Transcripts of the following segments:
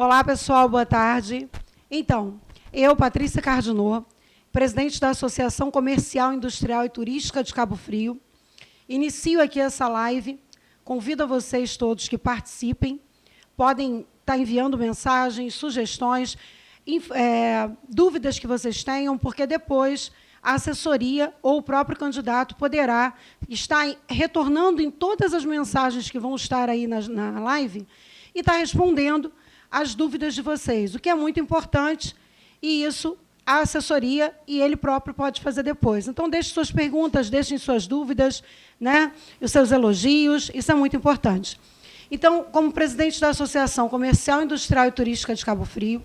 Olá, pessoal, boa tarde. Então, eu, Patrícia Cardinô, presidente da Associação Comercial, Industrial e Turística de Cabo Frio, inicio aqui essa live, convido a vocês todos que participem, podem estar enviando mensagens, sugestões, dúvidas que vocês tenham, porque depois a assessoria ou o próprio candidato poderá estar retornando em todas as mensagens que vão estar aí na live e estar respondendo as dúvidas de vocês, o que é muito importante, e isso a assessoria e ele próprio pode fazer depois. Então, deixem suas perguntas, deixem suas dúvidas, né, os seus elogios, isso é muito importante. Então, como presidente da Associação Comercial, Industrial e Turística de Cabo Frio,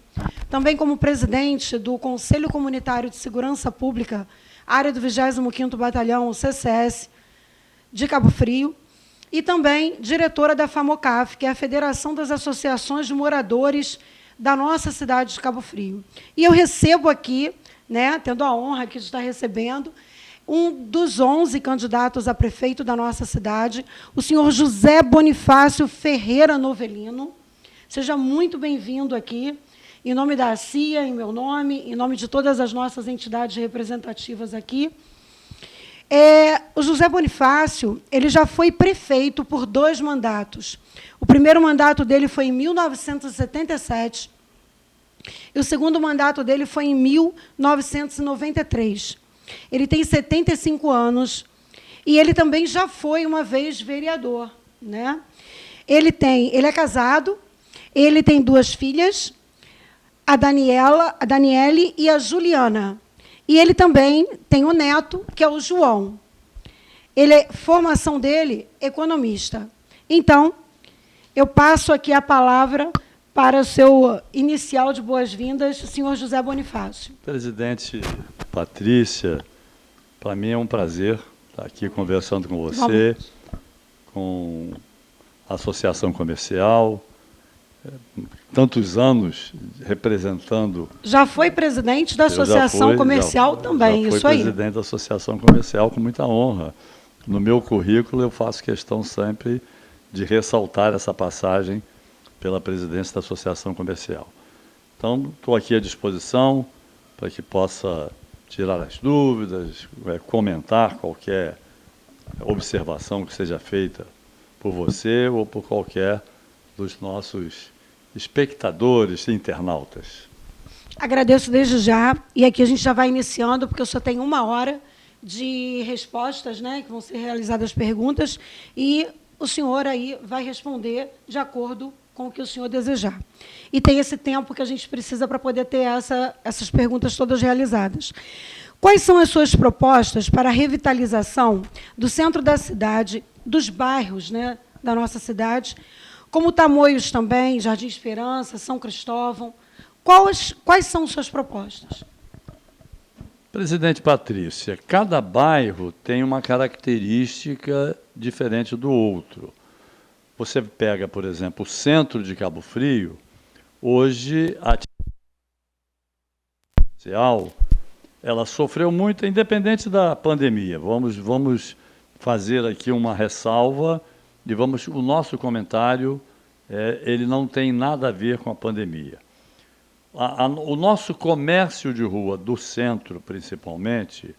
também como presidente do Conselho Comunitário de Segurança Pública, área do 25º Batalhão, o CCS, de Cabo Frio, e também diretora da FAMOCAF, que é a Federação das Associações de Moradores da nossa cidade de Cabo Frio. E eu recebo aqui, né, tendo a honra aqui de estar recebendo, um dos 11 candidatos a prefeito da nossa cidade, o senhor José Bonifácio Ferreira Novelino. Seja muito bem-vindo aqui, em nome da CIA, em meu nome, em nome de todas as nossas entidades representativas aqui. O José Bonifácio, ele já foi prefeito por 2 mandatos. O primeiro mandato dele foi em 1977, e o segundo mandato dele foi em 1993. Ele tem 75 anos, e ele também já foi uma vez vereador, né? Ele é casado, ele tem 2 filhas, a Daniele e a Juliana. E ele também tem um neto, que é o João. Formação dele, economista. Então, eu passo aqui a palavra para o seu inicial de boas-vindas, senhor José Bonifácio. Presidente Patrícia, para mim é um prazer estar aqui conversando com você, com a Associação Comercial, tantos anos representando... Já foi presidente da Associação Comercial também, já isso foi aí. presidente da Associação Comercial com muita honra. No meu currículo, eu faço questão sempre de ressaltar essa passagem pela presidência da Associação Comercial. Então, estou aqui à disposição para que possa tirar as dúvidas, comentar qualquer observação que seja feita por você ou por qualquer dos nossos espectadores e internautas. Agradeço desde já, e aqui a gente já vai iniciando, porque eu só tenho 1 hora de respostas, né, que vão ser realizadas perguntas, e o senhor aí vai responder de acordo com o que o senhor desejar. E tem esse tempo que a gente precisa para poder ter essas perguntas todas realizadas. Quais são as suas propostas para a revitalização do centro da cidade, dos bairros, né, da nossa cidade, como Tamoios também, Jardim Esperança, São Cristóvão? Quais são suas propostas? Presidente Patrícia, cada bairro tem uma característica diferente do outro. Você pega, por exemplo, o centro de Cabo Frio, hoje a atividade social, ela sofreu muito, independente da pandemia. Vamos fazer aqui uma ressalva e o nosso comentário, ele não tem nada a ver com a pandemia. O nosso comércio de rua, do centro principalmente,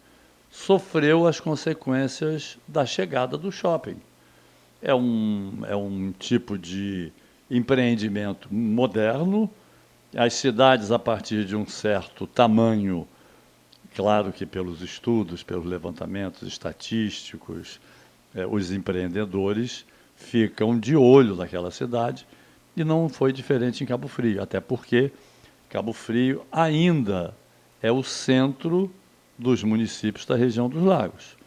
sofreu as consequências da chegada do shopping. É um tipo de empreendimento moderno. As cidades, a partir de um certo tamanho, claro que pelos estudos, pelos levantamentos estatísticos, os empreendedores ficam de olho naquela cidade, e não foi diferente em Cabo Frio, até porque Cabo Frio ainda é o centro dos municípios da região dos Lagos.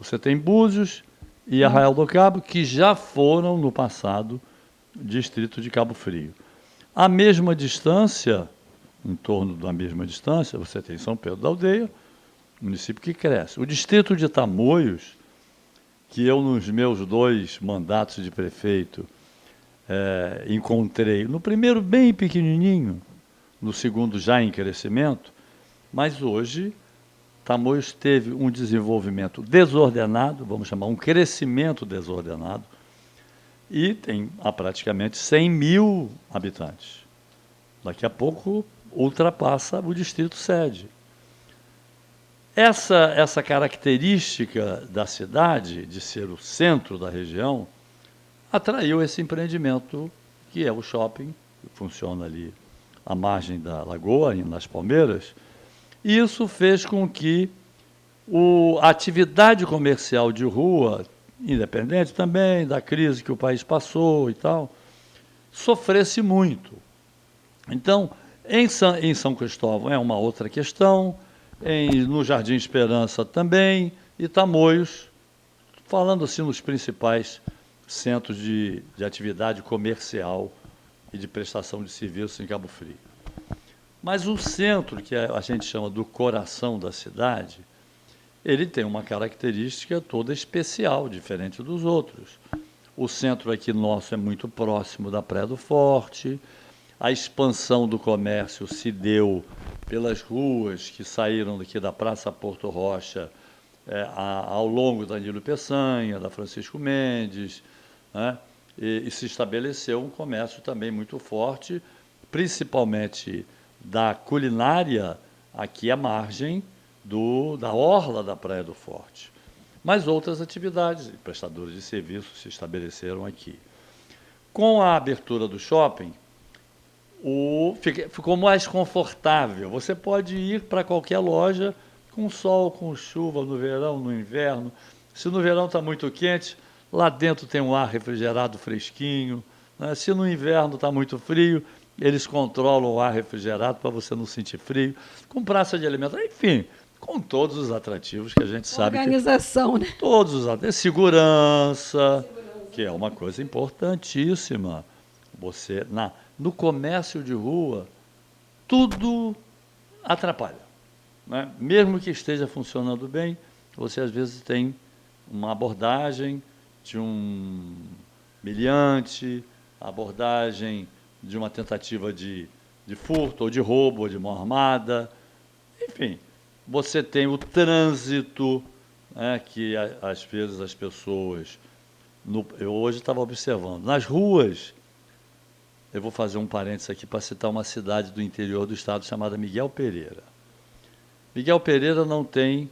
Você tem Búzios e Arraial do Cabo, que já foram, no passado, distrito de Cabo Frio. A mesma distância, em torno da mesma distância, você tem São Pedro da Aldeia, município que cresce. O distrito de Tamoios, que eu, nos meus 2 mandatos de prefeito, encontrei, no primeiro bem pequenininho, no segundo já em crescimento, mas hoje Tamoios teve um desenvolvimento desordenado, vamos chamar um crescimento desordenado, e tem praticamente 100 mil habitantes. Daqui a pouco ultrapassa o distrito sede. Essa característica da cidade, de ser o centro da região, atraiu esse empreendimento, que é o shopping, que funciona ali à margem da lagoa, nas Palmeiras. E isso fez com que a atividade comercial de rua, independente também da crise que o país passou e tal, sofresse muito. Então, em São Cristóvão é uma outra questão, no Jardim Esperança também, e Tamoios, falando assim nos principais centros de atividade comercial e de prestação de serviços em Cabo Frio. Mas o centro, que a gente chama do coração da cidade, ele tem uma característica toda especial, diferente dos outros. O centro aqui nosso é muito próximo da Praia do Forte, a expansão do comércio se deu pelas ruas que saíram daqui da Praça Porto Rocha, ao longo da Nilo Peçanha, da Francisco Mendes, né? E se estabeleceu um comércio também muito forte, principalmente da culinária aqui à margem da orla da Praia do Forte. Mas outras atividades, prestadores de serviços se estabeleceram aqui. Com a abertura do shopping, ficou mais confortável. Você pode ir para qualquer loja com sol, com chuva, no verão, no inverno. Se no verão está muito quente, lá dentro tem um ar refrigerado fresquinho, né? Se no inverno está muito frio, eles controlam o ar refrigerado para você não sentir frio. Com praça de alimentação, enfim, com todos os atrativos que a gente sabe. Organização, né? Todos os atrativos. Segurança, que é uma coisa importantíssima. Você, no comércio de rua, tudo atrapalha, né? Mesmo que esteja funcionando bem, você às vezes tem uma abordagem de um meliante, abordagem de uma tentativa de furto, ou de roubo, ou de mão armada. Enfim, você tem o trânsito, né, que às vezes as pessoas... eu hoje estava observando, nas ruas, eu vou fazer um parênteses aqui para citar uma cidade do interior do estado chamada Miguel Pereira. Miguel Pereira não tem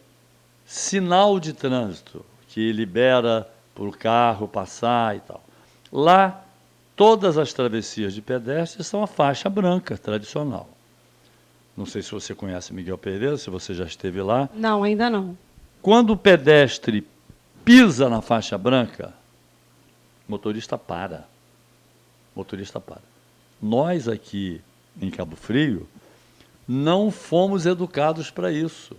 sinal de trânsito que libera para o carro passar e tal. Lá, todas as travessias de pedestres são a faixa branca tradicional. Não sei se você conhece Miguel Pereira, se você já esteve lá. Não, ainda não. Quando o pedestre pisa na faixa branca, o motorista para. Motorista para. Nós aqui em Cabo Frio não fomos educados para isso.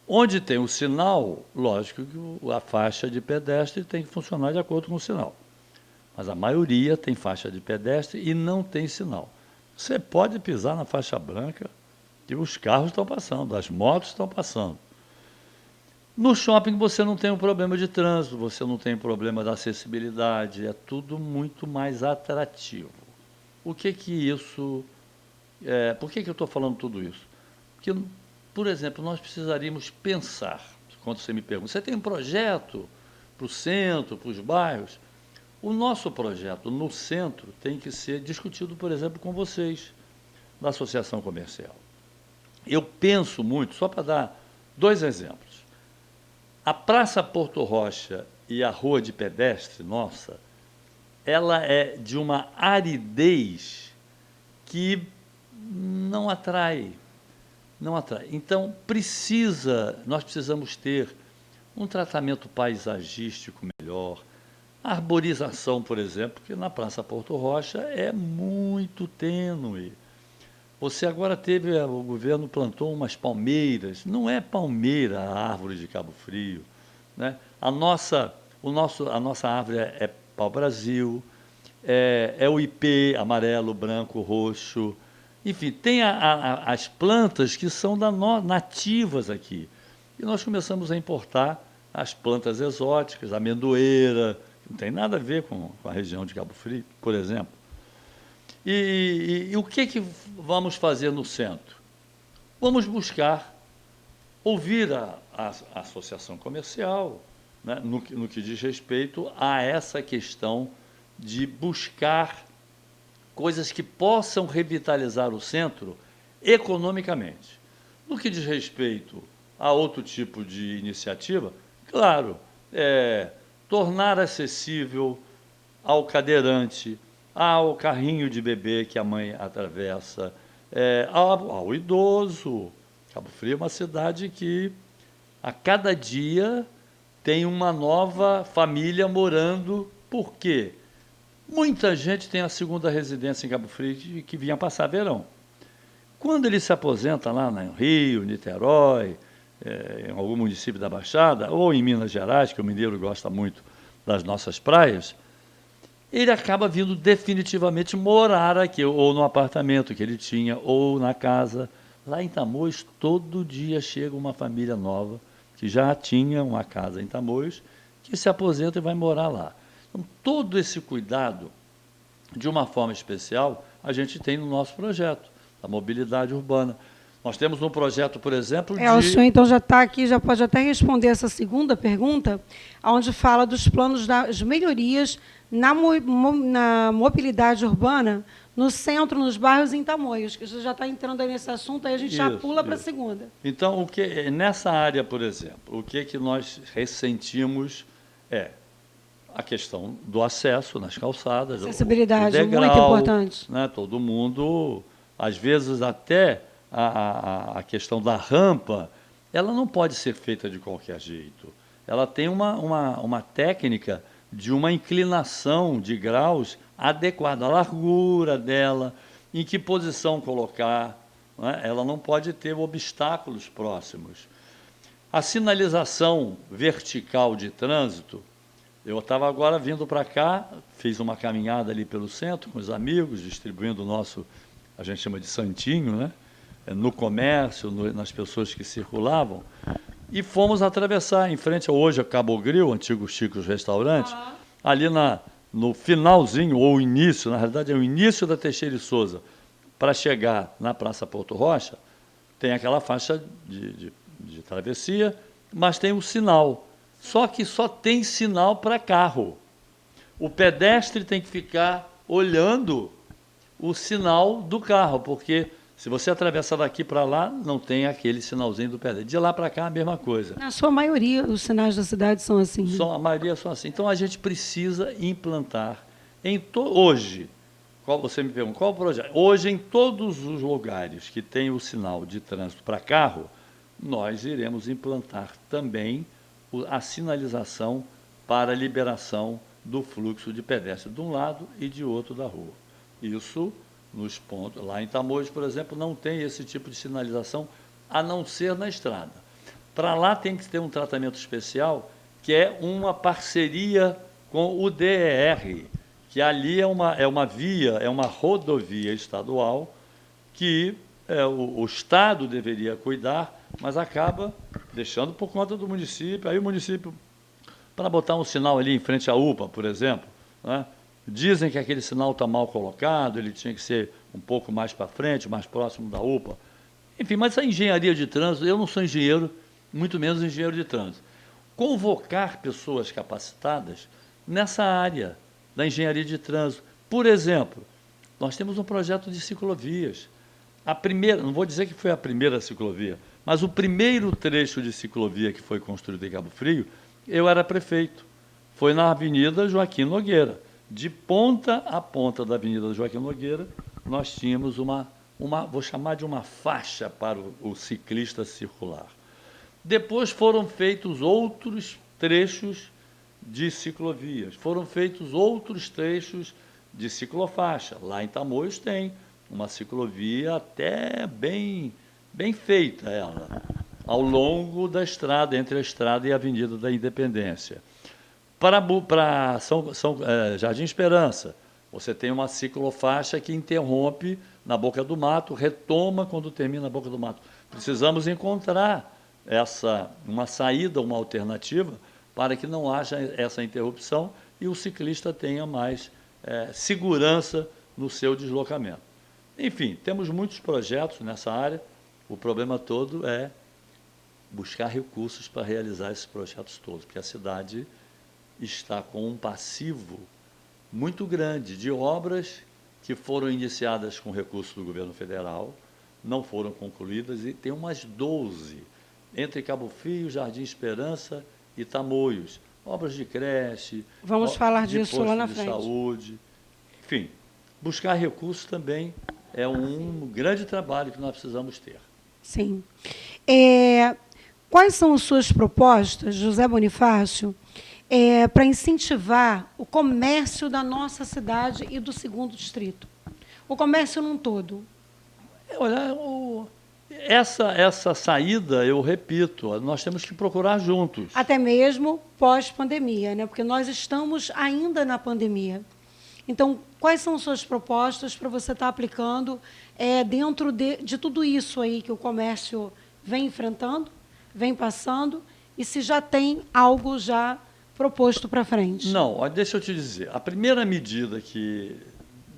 Onde tem o sinal, lógico que a faixa de pedestre tem que funcionar de acordo com o sinal. Mas a maioria tem faixa de pedestre e não tem sinal. Você pode pisar na faixa branca e os carros estão passando, as motos estão passando. No shopping você não tem um problema de trânsito, você não tem problema da acessibilidade, é tudo muito mais atrativo. O que isso... por que eu estou falando tudo isso? Porque, por exemplo, nós precisaríamos pensar, quando você me pergunta, você tem um projeto para o centro, para os bairros? O nosso projeto no centro tem que ser discutido, por exemplo, com vocês, da Associação Comercial. Eu penso muito, só para dar 2 exemplos. A Praça Porto Rocha e a Rua de Pedestre, nossa, ela é de uma aridez que não atrai. Não atrai. Então, nós precisamos ter um tratamento paisagístico melhor, arborização, por exemplo, que na Praça Porto Rocha é muito tênue. Você agora o governo plantou umas palmeiras, não é palmeira a árvore de Cabo Frio, né? A nossa árvore é pau-brasil, é o ipê amarelo, branco, roxo, enfim, tem as plantas que são nativas aqui. E nós começamos a importar as plantas exóticas, a amendoeira, que não tem nada a ver com a região de Cabo Frio, por exemplo. E o que vamos fazer no centro? Vamos buscar ouvir a associação comercial, né, no que diz respeito a essa questão de buscar coisas que possam revitalizar o centro economicamente. No que diz respeito a outro tipo de iniciativa, claro, tornar acessível ao cadeirante, ao carrinho de bebê que a mãe atravessa, ao idoso. Cabo Frio é uma cidade que a cada dia tem uma nova família morando. Por quê? Muita gente tem a segunda residência em Cabo Frio que vinha passar verão. Quando ele se aposenta lá no Rio, Niterói, em algum município da Baixada, ou em Minas Gerais, que o mineiro gosta muito das nossas praias, ele acaba vindo definitivamente morar aqui, ou no apartamento que ele tinha, ou na casa. Lá em Tamoios, todo dia chega uma família nova, que já tinha uma casa em Tamoios, que se aposenta e vai morar lá. Então, todo esse cuidado, de uma forma especial, a gente tem no nosso projeto, a mobilidade urbana. Nós temos um projeto, por exemplo, O senhor então já está aqui, já pode até responder essa segunda pergunta, onde fala dos planos das melhorias na mobilidade urbana no centro, nos bairros em Tamoios, que você já está entrando aí nesse assunto, aí a gente já pula para a segunda. Então, nessa área, por exemplo, o que nós ressentimos a questão do acesso nas calçadas. Acessibilidade, degrau, muito importante. Né, todo mundo, às vezes até a questão da rampa, ela não pode ser feita de qualquer jeito. Ela tem uma técnica de uma inclinação de graus adequada, a largura dela, em que posição colocar, né? Ela não pode ter obstáculos próximos. A sinalização vertical de trânsito, eu estava agora vindo para cá, fiz uma caminhada ali pelo centro com os amigos, distribuindo o nosso, a gente chama de santinho, né? No comércio, nas pessoas que circulavam, e fomos atravessar em frente hoje a Cabo Grill, antigo Chico's Restaurante, ali no finalzinho, ou início, na realidade é o início da Teixeira e Souza, para chegar na Praça Porto Rocha, tem aquela faixa de travessia, mas tem um sinal. Só que só tem sinal para carro. O pedestre tem que ficar olhando o sinal do carro, porque se você atravessar daqui para lá, não tem aquele sinalzinho do pedestre. De lá para cá, a mesma coisa. Na sua maioria, os sinais da cidade são assim. A maioria são assim. Então, a gente precisa implantar. Hoje, você me pergunta, qual o projeto? Hoje, em todos os lugares que tem o sinal de trânsito para carro, nós iremos implantar também a sinalização para a liberação do fluxo de pedestre de um lado e de outro da rua. Isso nos pontos. Lá em Tamoios, por exemplo, não tem esse tipo de sinalização, a não ser na estrada. Para lá tem que ter um tratamento especial, que é uma parceria com o DER, que ali é uma via, é uma rodovia estadual, que o Estado deveria cuidar, mas acaba deixando por conta do município. Aí o município, para botar um sinal ali em frente à UPA, por exemplo, né? Dizem que aquele sinal está mal colocado, ele tinha que ser um pouco mais para frente, mais próximo da UPA. Enfim, mas essa engenharia de trânsito, eu não sou engenheiro, muito menos engenheiro de trânsito. Convocar pessoas capacitadas nessa área da engenharia de trânsito. Por exemplo, nós temos um projeto de ciclovias. A primeira, não vou dizer que foi a primeira ciclovia, mas o primeiro trecho de ciclovia que foi construído em Cabo Frio, eu era prefeito. Foi na Avenida Joaquim Nogueira. De ponta a ponta da Avenida Joaquim Nogueira, nós tínhamos vou chamar de uma faixa para o ciclista circular. Depois foram feitos outros trechos de ciclovias, foram feitos outros trechos de ciclofaixa. Lá em Tamoios tem uma ciclovia até bem feita, ela, ao longo da estrada, entre a estrada e a Avenida da Independência. Para Jardim Esperança, você tem uma ciclofaixa que interrompe na Boca do Mato, retoma quando termina a Boca do Mato. Precisamos encontrar uma saída, uma alternativa, para que não haja essa interrupção e o ciclista tenha mais segurança no seu deslocamento. Enfim, temos muitos projetos nessa área, o problema todo é buscar recursos para realizar esses projetos todos, porque a cidade está com um passivo muito grande de obras que foram iniciadas com recurso do governo federal, não foram concluídas, e tem umas 12, entre Cabo Frio, Jardim Esperança e Tamoios. Obras de creche, Vamos falar de disso posto lá na de frente. saúde. Enfim, buscar recursos também é um grande trabalho que nós precisamos ter. Sim. Quais são as suas propostas, José Bonifácio, para incentivar o comércio da nossa cidade e do 2º Distrito? O comércio num todo. Olha, essa saída, eu repito, nós temos que procurar juntos. Até mesmo pós-pandemia, né? Porque nós estamos ainda na pandemia. Então, quais são suas propostas para você estar aplicando dentro de tudo isso aí que o comércio vem enfrentando, vem passando, e se já tem algo já proposto para frente? Não, deixa eu te dizer, a primeira medida que,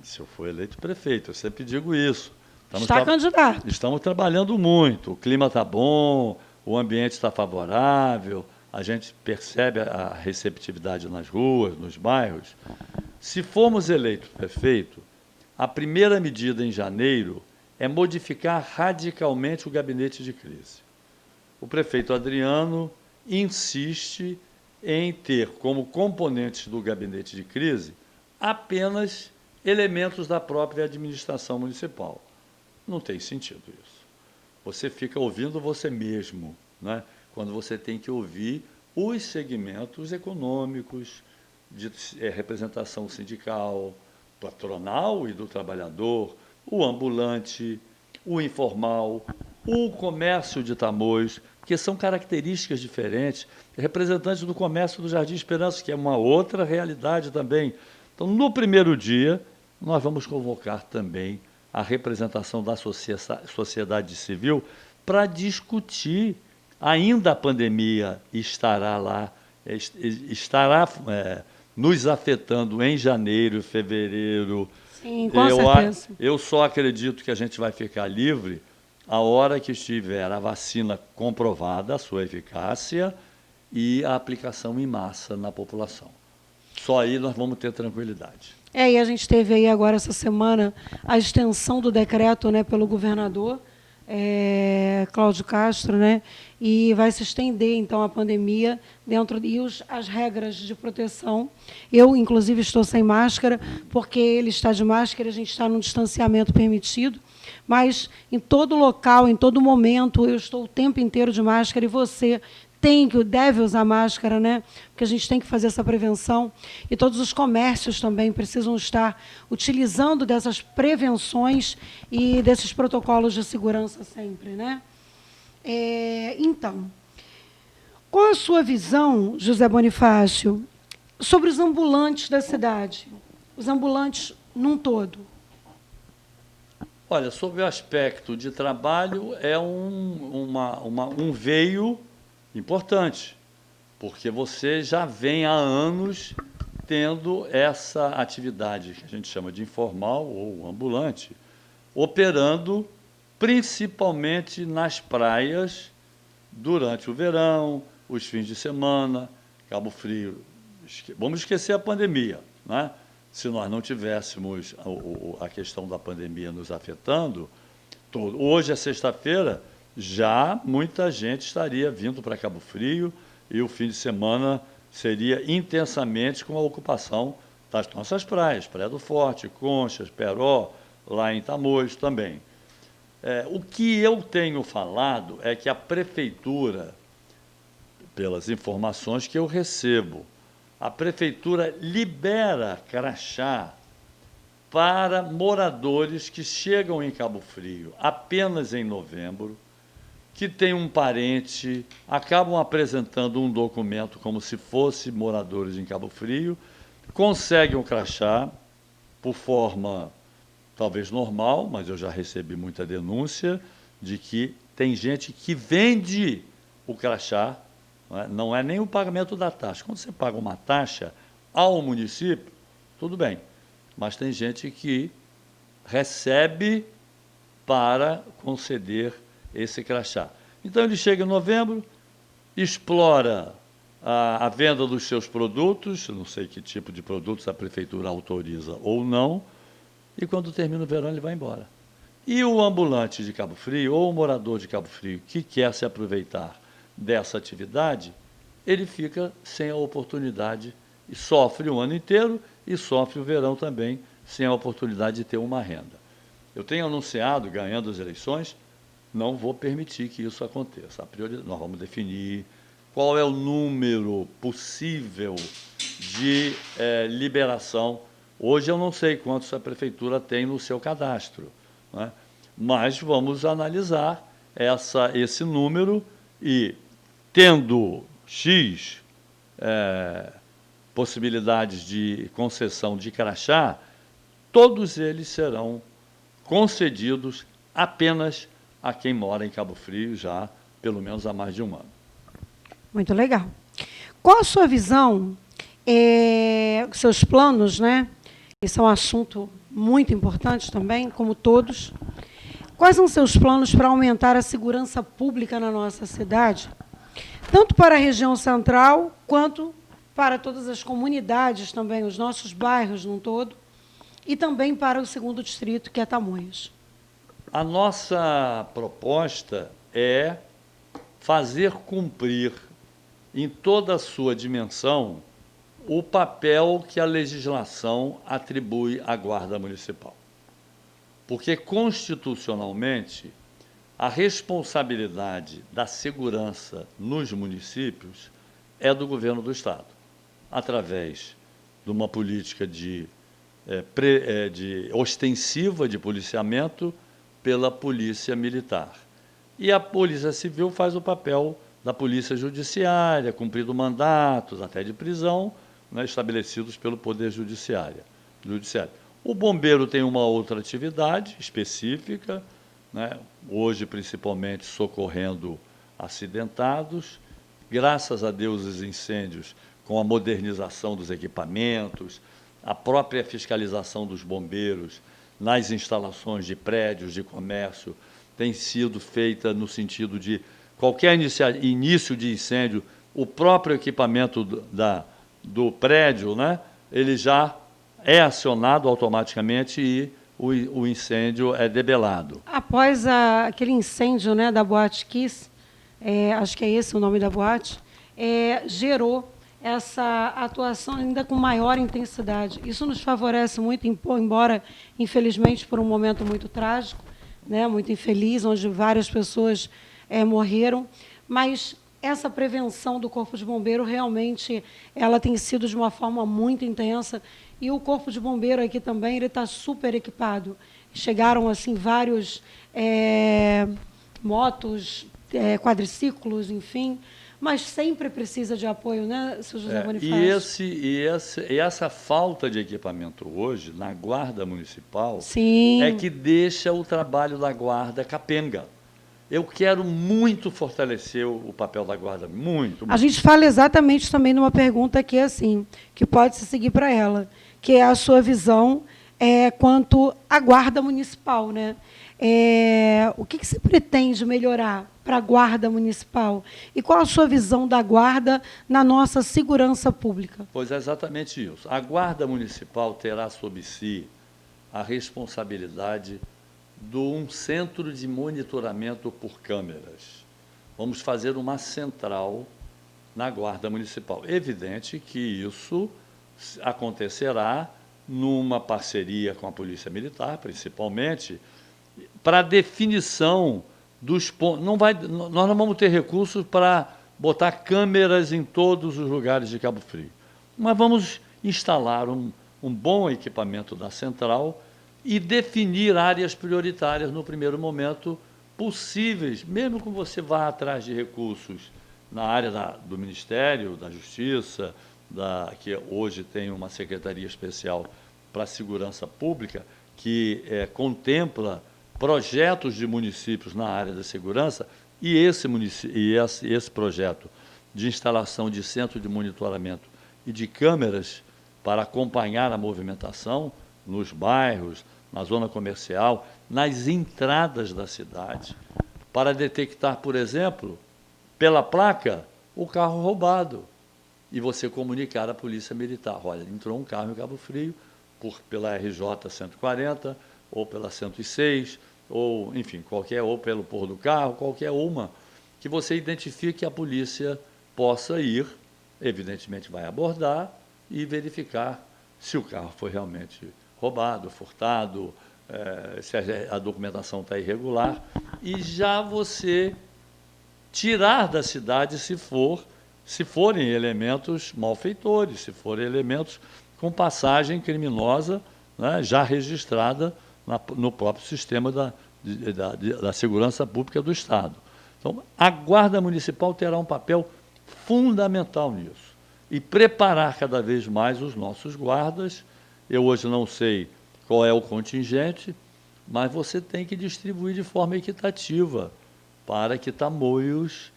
se eu for eleito prefeito, eu sempre digo isso. Está candidato. Estamos trabalhando muito, o clima está bom, o ambiente está favorável, a gente percebe a receptividade nas ruas, nos bairros. Se formos eleitos prefeito, a primeira medida em janeiro é modificar radicalmente o gabinete de crise. O prefeito Adriano insiste em ter como componentes do gabinete de crise apenas elementos da própria administração municipal. Não tem sentido isso. Você fica ouvindo você mesmo, né? Quando você tem que ouvir os segmentos econômicos, de representação sindical, patronal e do trabalhador, o ambulante, o informal, o comércio de Tamoios, que são características diferentes, representantes do comércio do Jardim Esperança, que é uma outra realidade também. Então, no primeiro dia, nós vamos convocar também a representação da sociedade civil para discutir. Ainda a pandemia estará lá, estará nos afetando em janeiro, fevereiro. Sim, com certeza. Eu só acredito que a gente vai ficar livre a hora que estiver a vacina comprovada, a sua eficácia, e a aplicação em massa na população. Só aí nós vamos ter tranquilidade. E a gente teve aí agora, essa semana, a extensão do decreto, né, pelo governador Cláudio Castro, né, e vai se estender, então, a pandemia dentro as regras de proteção. Eu, inclusive, estou sem máscara, porque ele está de máscara, a gente está num distanciamento permitido, mas em todo local, em todo momento, eu estou o tempo inteiro de máscara, e você deve usar máscara, né? Porque a gente tem que fazer essa prevenção. E todos os comércios também precisam estar utilizando dessas prevenções e desses protocolos de segurança sempre, né? Então, qual a sua visão, José Bonifácio, sobre os ambulantes da cidade? Os ambulantes num todo. Olha, sobre o aspecto de trabalho, é um veio importante, porque você já vem há anos tendo essa atividade que a gente chama de informal ou ambulante, operando principalmente nas praias durante o verão, os fins de semana, Cabo Frio. Vamos esquecer a pandemia, né? Se nós não tivéssemos a questão da pandemia nos afetando, hoje é sexta-feira, já muita gente estaria vindo para Cabo Frio, e o fim de semana seria intensamente com a ocupação das nossas praias, Praia do Forte, Conchas, Peró, lá em Tamoios também. O que eu tenho falado é que a prefeitura, pelas informações que eu recebo, a prefeitura libera crachá para moradores que chegam em Cabo Frio apenas em novembro, que têm um parente, acabam apresentando um documento como se fossem moradores em Cabo Frio, conseguem o crachá por forma talvez normal, mas eu já recebi muita denúncia de que tem gente que vende o crachá, não é nem o pagamento da taxa. Quando você paga uma taxa ao município, tudo bem, mas tem gente que recebe para conceder esse crachá. Então, ele chega em novembro, explora a venda dos seus produtos, não sei que tipo de produtos a prefeitura autoriza ou não, e quando termina o verão ele vai embora. E o ambulante de Cabo Frio, ou o morador de Cabo Frio, que quer se aproveitar dessa atividade, ele fica sem a oportunidade e sofre o ano inteiro e sofre o verão também, sem a oportunidade de ter uma renda. Eu tenho anunciado, ganhando as eleições, não vou permitir que isso aconteça. Nós vamos definir qual é o número possível de liberação. Hoje eu não sei quantos a prefeitura tem no seu cadastro, né? Mas vamos analisar esse número e, tendo X possibilidades de concessão de crachá, todos eles serão concedidos apenas a quem mora em Cabo Frio já pelo menos há mais de um ano. Muito legal. Qual a sua visão, seus planos, né? Esse é um assunto muito importante também, como todos. Quais são seus planos para aumentar a segurança pública na nossa cidade, tanto para a região central, quanto para todas as comunidades também, os nossos bairros num todo, e também para o segundo distrito, que é Tamoios? A nossa proposta é fazer cumprir, em toda a sua dimensão, o papel que a legislação atribui à Guarda Municipal. Porque, constitucionalmente, a responsabilidade da segurança nos municípios é do governo do Estado, através de uma política de ostensiva de policiamento pela Polícia Militar. E a Polícia Civil faz o papel da Polícia Judiciária, cumprindo mandatos, até de prisão, né, estabelecidos pelo Poder Judiciário. O bombeiro tem uma outra atividade específica, né, hoje principalmente socorrendo acidentados. Graças a Deus, os incêndios, com a modernização dos equipamentos, a própria fiscalização dos bombeiros nas instalações de prédios de comércio tem sido feita no sentido de qualquer início de incêndio, o próprio equipamento do prédio, né, ele já é acionado automaticamente e o incêndio é debelado. Após aquele incêndio, né, da Boate Kiss, acho que é esse o nome da boate, gerou essa atuação ainda com maior intensidade. Isso nos favorece muito, embora, infelizmente, por um momento muito trágico, né, muito infeliz, onde várias pessoas morreram, mas essa prevenção do Corpo de Bombeiro realmente ela tem sido de uma forma muito intensa, e o Corpo de Bombeiro aqui também ele está super equipado. Chegaram assim vários motos, quadriciclos, enfim, mas sempre precisa de apoio, né, seu José Bonifácio? E essa falta de equipamento hoje na Guarda Municipal Sim. é que deixa o trabalho da Guarda capenga. Eu quero muito fortalecer o papel da Guarda, muito. A gente fala exatamente também numa pergunta que é assim, que pode se seguir para ela, que é a sua visão quanto à Guarda Municipal, né? O que se pretende melhorar para a Guarda Municipal? E qual a sua visão da Guarda na nossa segurança pública? Pois é exatamente isso. A Guarda Municipal terá sob si a responsabilidade de um centro de monitoramento por câmeras. Vamos fazer uma central na Guarda Municipal. Evidente que isso acontecerá numa parceria com a Polícia Militar, principalmente, para definição dos pontos. Nós não vamos ter recursos para botar câmeras em todos os lugares de Cabo Frio, mas vamos instalar um bom equipamento da central e definir áreas prioritárias no primeiro momento possíveis, mesmo que você vá atrás de recursos na área do Ministério da Justiça, que hoje tem uma Secretaria Especial para a Segurança Pública, que contempla projetos de municípios na área da segurança, e esse projeto de instalação de centro de monitoramento e de câmeras para acompanhar a movimentação nos bairros, na zona comercial, nas entradas da cidade, para detectar, por exemplo, pela placa, o carro roubado, e você comunicar à Polícia Militar: olha, entrou um carro em Cabo Frio, pela RJ 140, ou pela 106, ou, enfim, ou pelo pôr do carro, qualquer uma, que você identifique que a polícia possa ir, evidentemente vai abordar e verificar se o carro foi realmente roubado, furtado, se a documentação está irregular, e já você tirar da cidade se forem elementos malfeitores, se forem elementos com passagem criminosa, né, já registrada no próprio sistema da segurança pública do Estado. Então, a Guarda Municipal terá um papel fundamental nisso e preparar cada vez mais os nossos guardas. Eu hoje não sei qual é o contingente, mas você tem que distribuir de forma equitativa para que Tamoios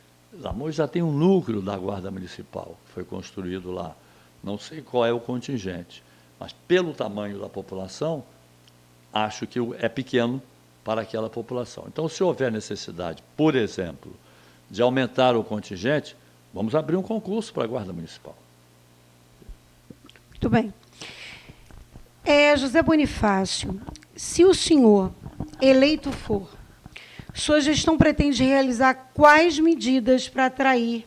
já tem um núcleo da Guarda Municipal, que foi construído lá. Não sei qual é o contingente, mas pelo tamanho da população, acho que é pequeno para aquela população. Então, se houver necessidade, por exemplo, de aumentar o contingente, vamos abrir um concurso para a Guarda Municipal. Muito bem. José Bonifácio, se o senhor eleito for, sua gestão pretende realizar quais medidas para atrair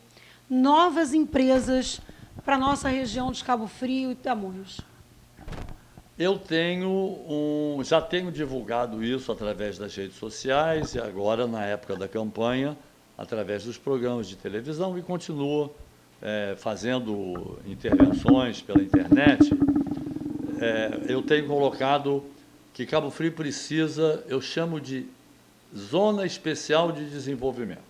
novas empresas para a nossa região de Cabo Frio e Tamoios? Eu já tenho divulgado isso através das redes sociais e agora, na época da campanha, através dos programas de televisão, e continuo fazendo intervenções pela internet. Eu tenho colocado que Cabo Frio precisa, eu chamo de Zona Especial de Desenvolvimento.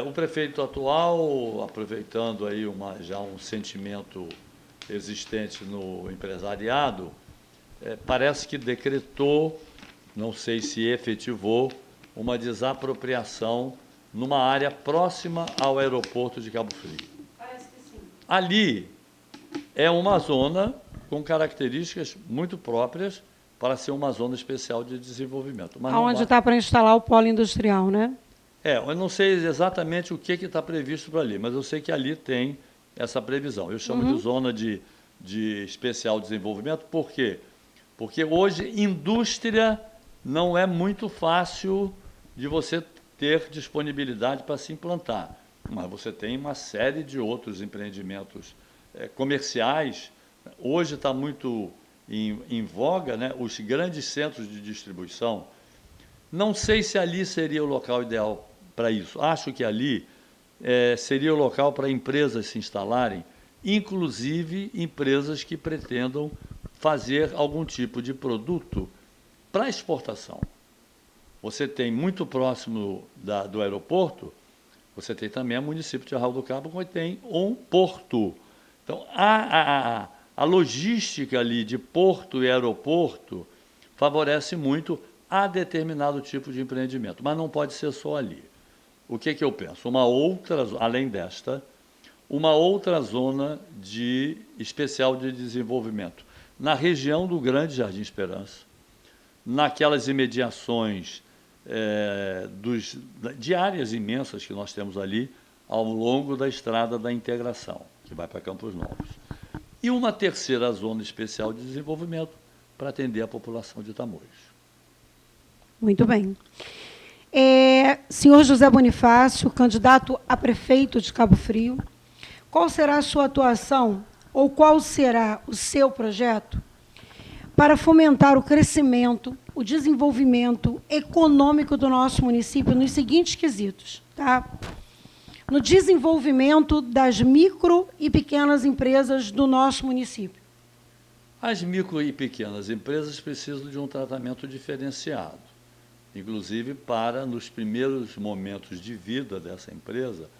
O prefeito atual, aproveitando aí já um sentimento existente no empresariado, parece que decretou, não sei se efetivou, uma desapropriação numa área próxima ao aeroporto de Cabo Frio. Parece que sim. Ali é uma zona com características muito próprias para ser uma zona especial de desenvolvimento. Onde está para instalar o polo industrial, né? Eu não sei exatamente o que está previsto para ali, mas eu sei que ali tem essa previsão. Eu chamo de zona de especial desenvolvimento. Por quê? Porque hoje indústria não é muito fácil de você ter disponibilidade para se implantar, mas você tem uma série de outros empreendimentos comerciais. Hoje está muito em voga, né, os grandes centros de distribuição. Não sei se ali seria o local ideal para isso. Acho que ali seria o local para empresas se instalarem, inclusive empresas que pretendam fazer algum tipo de produto para exportação. Você tem muito próximo do aeroporto, você tem também o município de Arraial do Cabo, que tem um porto. Então, a logística ali de porto e aeroporto favorece muito a determinado tipo de empreendimento, mas não pode ser só ali. O que eu penso? Além desta, uma outra zona especial de desenvolvimento, na região do Grande Jardim Esperança, naquelas imediações de áreas imensas que nós temos ali, ao longo da Estrada da Integração, que vai para Campos Novos. E uma terceira zona especial de desenvolvimento para atender a população de Tamoios. Muito bem. Senhor José Bonifácio, candidato a prefeito de Cabo Frio, qual será a sua atuação ou qual será o seu projeto para fomentar o crescimento, o desenvolvimento econômico do nosso município nos seguintes quesitos, tá? No desenvolvimento das micro e pequenas empresas do nosso município. As micro e pequenas empresas precisam de um tratamento diferenciado, inclusive para, nos primeiros momentos de vida dessa empresa,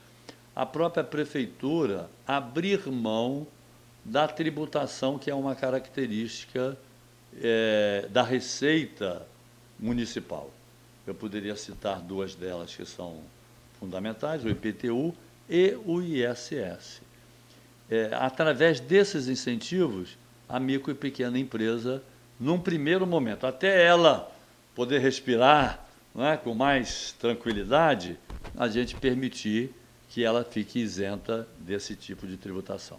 a própria prefeitura abrir mão da tributação, que é uma característica da receita municipal. Eu poderia citar duas delas que são fundamentais, o IPTU e o ISS. Através desses incentivos, a micro e pequena empresa, num primeiro momento, até ela poder respirar, não é, com mais tranquilidade, a gente permitir que ela fique isenta desse tipo de tributação.